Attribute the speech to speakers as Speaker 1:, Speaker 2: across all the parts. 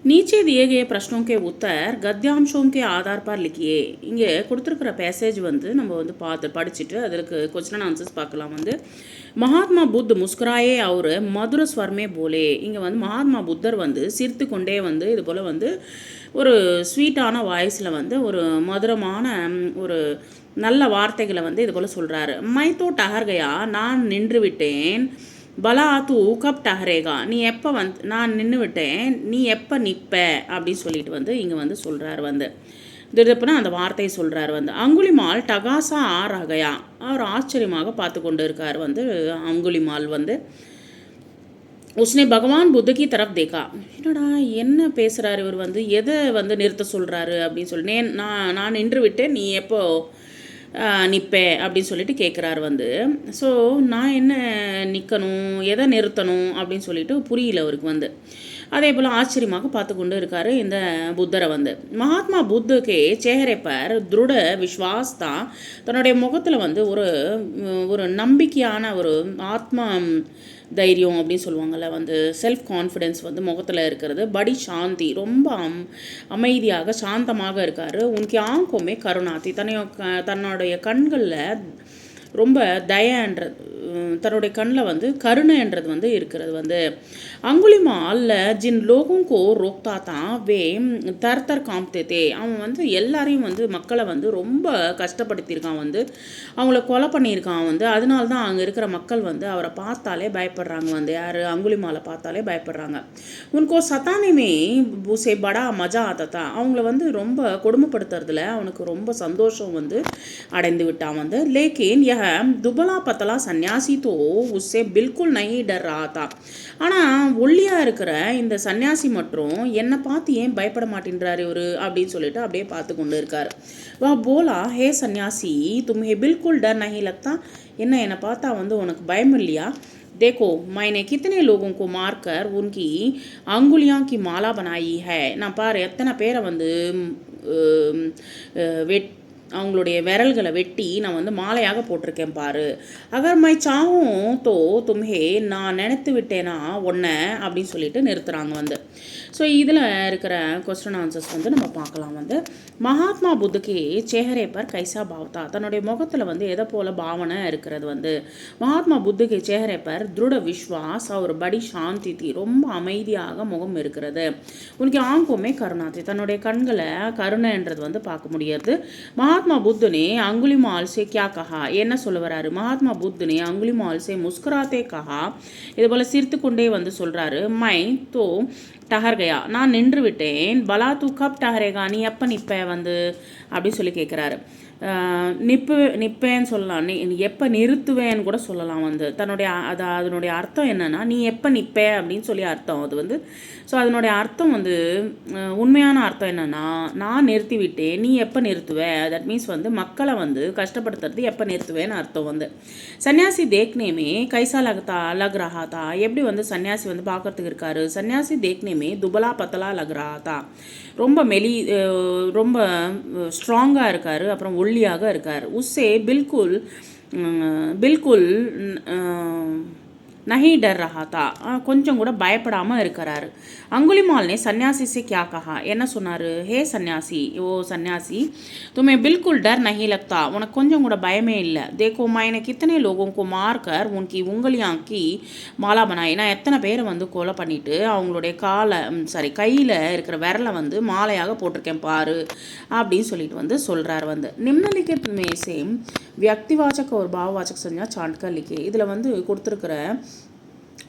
Speaker 1: नीचे दिए गए प्रश्नों के उत्तर गद्यांशों के आधार पर लिखिए. இங்கே கொடுத்துருக்கிற பேசேஜ் வந்து நம்ம வந்து படிச்சுட்டு அதற்கு கொஸ்டின் ஆன்சர்ஸ் பார்க்கலாம். வந்து மகாத்மா புத் முஸ்குராயே அவர் மதுர ஸ்வர்மே போலே. இங்கே வந்து மகாத்மா புத்தர் வந்து சிரித்து கொண்டே வந்து இது போல் வந்து ஒரு ஸ்வீட்டான வாய்ஸில் வந்து ஒரு மதுரமான ஒரு நல்ல வார்த்தைகளை வந்து இது போல் சொல்கிறாரு. மைத்தோ டஹர்கயா, நான் நின்று விட்டேன். பலா தூ கப் டஹரேகா, நீ எப்போ நான் நின்று விட்டேன், நீ எப்போ நிற்ப அப்படின்னு சொல்லிட்டு வந்து இங்கே வந்து சொல்கிறார். வந்து திடப்புனா அந்த வார்த்தையை சொல்கிறார். வந்து அங்குலிமால் டகாசா ரகயா, அவர் ஆச்சரியமாக பார்த்து கொண்டு இருக்கார். வந்து அங்குலிமால் வந்து உஸ்னே பகவான் புத்தகி தரப் தேக்கா, என்னடா என்ன பேசுகிறாரு இவர், வந்து எதை வந்து நிறுத்த சொல்கிறாரு அப்படின்னு சொல்லி நான் நின்று விட்டேன், நீ எப்போ நிற்பே அப்படின்னு சொல்லிட்டு கேட்குறாரு. வந்து ஸோ நான் என்ன நிற்கணும், எதை நிறுத்தணும் அப்படின்னு சொல்லிட்டு புரியல அவருக்கு. வந்து அதே போல் ஆச்சரியமாக பார்த்து கொண்டு இருக்கார் இந்த புத்தரை. வந்து மகாத்மா புத்துக்கே சேஹரே பர் திருட விஸ்வாஸ் தான், தன்னுடைய முகத்தில் வந்து ஒரு நம்பிக்கையான ஒரு ஆத்மா தைரியம் அப்படின்னு சொல்லுவாங்கள்ல, வந்து செல்ஃப் கான்ஃபிடென்ஸ் வந்து முகத்தில் இருக்கிறது. படி சாந்தி, ரொம்ப அமைதியாக சாந்தமாக இருக்கார். உனக்கு ஆங்கோமே கருணாத்தி, தன்னுடைய கண்களில் ரொம்ப தயன்றது, தன்னுடைய கண்ணில் வந்து கருணைன்றது வந்து இருக்கிறது. வந்து அங்குலிமால் ஜின் லோகோங்கோ ரோக்தா தான் வே தர் காம்தே, அவன் வந்து எல்லாரையும் வந்து மக்களை வந்து ரொம்ப கஷ்டப்படுத்தியிருக்கான். வந்து அவங்கள கொலை பண்ணியிருக்கான். வந்து அதனால தான் அங்கே இருக்கிற மக்கள் வந்து அவரை பார்த்தாலே பயப்படுறாங்க. வந்து யார், அங்குலிமாலை பார்த்தாலே பயப்படுறாங்க. உனக்கோ சத்தானிமே பூசே படா மஜா ஆத்தா, அவங்கள வந்து ரொம்ப கொடுமைப்படுத்துறதுல அவனுக்கு ரொம்ப சந்தோஷம் வந்து அடைந்து விட்டான். வந்து லேக்கின் துபலா பத்தலா சன்னியாசி தோ உஸ்ஸே பில்குல் நஹி டர் ரஹா தா, ஆனால் ஒல்லியாக இருக்கிற இந்த சன்னியாசி மற்றும் என்னை பார்த்து ஏன் பயப்பட மாட்டேன்றாரு இவர் அப்படின்னு சொல்லிட்டு அப்படியே பார்த்து கொண்டு இருக்கார். வா போலா, ஹே சன்னியாசி தும்ஹே பில்குல் டர் நஹி லக்தா, என்னை பார்த்தா வந்து உனக்கு பயம் இல்லையா? देखो मैंने कितने लोगों को मारकर उनकी अंगुलियों की माला बनाई है, நான் பாரு எத்தனை பேரை வந்து அவங்களுடைய விரல்களை வெட்டி நான் வந்து மாலையாக போட்டிருக்கேன் பாரு. அகர் மை சாவும் தோ தும்ஹே, நான் நினைத்து விட்டேனா ஒன்றை அப்படின்னு சொல்லிட்டு நிறுத்துகிறாங்க. வந்து ஸோ இதில் இருக்கிற கொஸ்டின் ஆன்சர்ஸ் வந்து நம்ம பார்க்கலாம். வந்து மகாத்மா புத்துக்கு சேஹரே பர் கைசா பாவத்தா, தன்னுடைய முகத்தில் வந்து எதை போல் பாவனை இருக்கிறது. வந்து மகாத்மா புத்துக்கு சேஹரே பர் திருட விஸ்வாஸ் அவர் படி சாந்தி தீ, ரொம்ப அமைதியாக முகம் இருக்கிறது. உனக்கு ஆங்கோமே கருணாத்தி, தன்னுடைய கண்களை கருணைன்றது வந்து பார்க்க முடியாது. महात्मा बुद्ध ने अंगुलीमाल से क्या कहा, என்ன சொல்ல வராரு, மகாத்மா புத் ने अंगुलीमाल से मुस्कुराते कहा, இது போல் சிரித்து கொண்டே வந்து சொல்கிறாரு. மை தோ டஹர் கயா, நான் நின்று விட்டேன். பலா தூ கப் டஹரேகா, நீ எப்போ நிற்ப வந்து அப்படின்னு சொல்லி கேட்குறாரு. நிற்பேன்னு சொல்லலாம், நீ எப்போ நிறுத்துவேன்னு கூட சொல்லலாம். வந்து அதனுடைய அர்த்தம் என்னென்னா, நீ எப்போ நிற்ப அப்படின்னு சொல்லி அர்த்தம் அது வந்து. ஸோ அதனுடைய அர்த்தம் வந்து உண்மையான அர்த்தம் என்னென்னா, நான் நிறுத்தி விட்டேன், நீ எப்போ நிறுத்துவ, தட் மீன்ஸ் வந்து மக்களை வந்து கஷ்டப்படுத்துறது எப்போ நிறுத்துவேன்னு அர்த்தம். வந்து சன்னியாசி தேக்னேமே கைசா லக் ரஹா தா, எப்படி வந்து சன்னியாசி வந்து பார்க்கறதுக்கு இருக்காரு. சன்னியாசி தேக்னேமே துபலா பத்தலா லக் ரஹா தா, ரொம்ப ரொம்ப ஸ்ட்ராங்காக இருக்கார், அப்புறம் ஒல்லியாக இருக்கார். உஸ்ஸே பில்குல் பில்குல் நஹி டர் ரஹா தா, கொஞ்சம் கூட பயப்படாமல் இருக்கிறாரு. அங்குலிமால்னே சன்னியாசி சே கியா கஹா, என்ன சொன்னார், ஹே சன்னியாசி, ஓ சன்னியாசி துமே பில்குல் டர் நஹி லக்தா, உனக்கு கொஞ்சம் கூட பயமே இல்லை. தேக்கோ மைனே கித்தனை லோகோங்கோ மார்க்கர் உனக்கு உங்கலியாக்கி மாலா பனாய், நான் எத்தனை பேரை வந்து கொலை பண்ணிவிட்டு அவங்களுடைய கையில் இருக்கிற விரலை வந்து மாலையாக போட்டிருக்கேன் பாரு அப்படின்னு சொல்லிட்டு வந்து சொல்கிறார். வந்து நிம்னலிக்கித் மேசே வியக்திவாச்சக் ஒரு பாவவாச்சக் சஞ்சா சாண்ட்கர் லிக்கே, இதில் வந்து கொடுத்துருக்கிற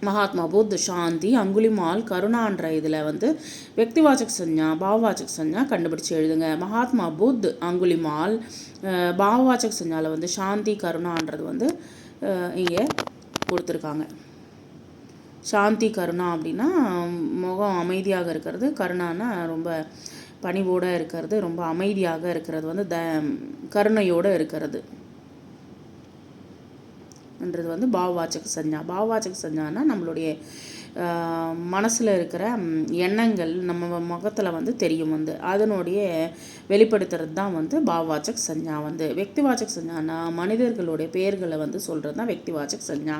Speaker 1: மகாத்மா புத், சாந்தி, அங்குலிமால், கருணான்ற இதில் வந்து व्यक्तिवाचक संज्ञा भाववाचक संज्ञा கண்டுபிடிச்சு எழுதுங்க. மகாத்மா புத், அங்குலிமால், பாவவாச்சக் संज्ञाவில் வந்து சாந்தி, கருணான்றது வந்து இங்கே கொடுத்துருக்காங்க. சாந்தி கருணா அப்படின்னா முகம் அமைதியாக இருக்கிறது, கருணான்னா ரொம்ப பணிவோடு இருக்கிறது, ரொம்ப அமைதியாக இருக்கிறது, வந்து கருணையோடு இருக்கிறது என்றது வந்து பாவவாச்சக சஞ்சா. பாவவாச்சக சஞ்சானா நம்மளுடைய மனசில் இருக்கிற எண்ணங்கள் நம்ம முகத்தில் வந்து தெரியும். வந்து அதனுடைய வெளிப்படுத்துறது தான் வந்து பாவவாச்சக் சஞ்சா. வந்து व्यक्तिवाचक சஞ்சானா மனிதர்களுடைய பெயர்களை வந்து சொல்கிறது தான் व्यक्तिवाचक சஞ்சா.